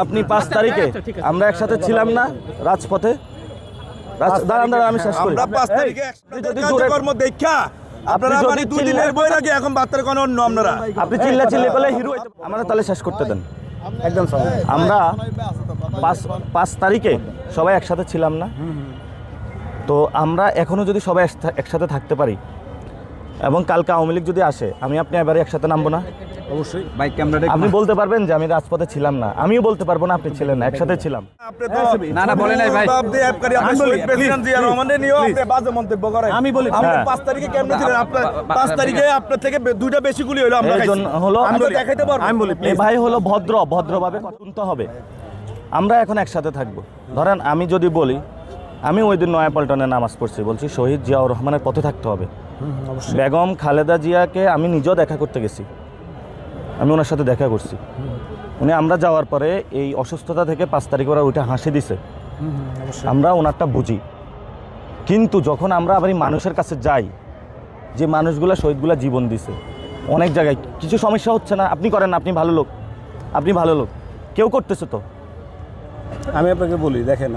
আপনি 5 তারিখে আমরা একসাথে ছিলাম না রাজপথে? দাঁড়ান আমি শেষ করি। আমরা 5 তারিখে কার্যকর্ম দেখা আপনারা মানে 2 দিনের বই আগে এখন বার্তার কোন অন্য আপনারা আপনি চিল্লা করলে হিরো আমাদের তাহলে শেষ করতে দেন একদম। আমরা 5 তারিখে সবাই একসাথে ছিলাম না? তো আমরা এখনো যদি সবাই একসাথে থাকতে পারি এবং কালকে আওয়ামী লীগ যদি আসে, আমি আপনি এবারে একসাথে নামবো না? অবশ্যই ভাই, ক্যামেরাটা আপনি বলতে পারবেন যে আমি রাজপথে ছিলাম না, আমিও বলতে পারবো না আপনি ছিলেন না, একসাথে ছিলাম। আপনি তো না না বলে নাই ভাই, প্রেসিডেন্ট জিয়া রহমানের নিয়েও আপনি বাজে মন্তব্য করেন। আমি বলি আমরা 5 তারিখে কেমনে ছিলেন? আপনার 5 তারিখে আপনার থেকে 2টা বেশি গুলি হলো, আমরা এই জন্য হলো আমরা দেখাইতে পারবো। আমি বলি এই ভাই হলো ভদ্রভাবে শুনতে হবে। আমরা এখন একসাথে থাকবো। ধরেন আমি যদি বলি আমি ওই দিন নয়াপল্টনে নামাজ পড়ছি, বলছি শহীদ জিয়াউর রহমানের পথে থাকতে হবে। বেগম খালেদা জিয়াকে আমি নিজেও দেখা করতে গেছি, আমি ওনার সাথে দেখা করছি। উনি আমরা যাওয়ার পরে এই অসুস্থতা থেকে 5 তারিখ ওরা ওইটা হাসি দিছে, আমরা ওনারটা বুঝি। কিন্তু যখন আমরা আবার এই মানুষের কাছে যাই, যে মানুষগুলা শহীদগুলা জীবন দিছে, অনেক জায়গায় কিছু সমস্যা হচ্ছে না, আপনি করেন, আপনি ভালো লোক, কেউ করতেছে তো। আমি আপনাকে বলি, দেখেন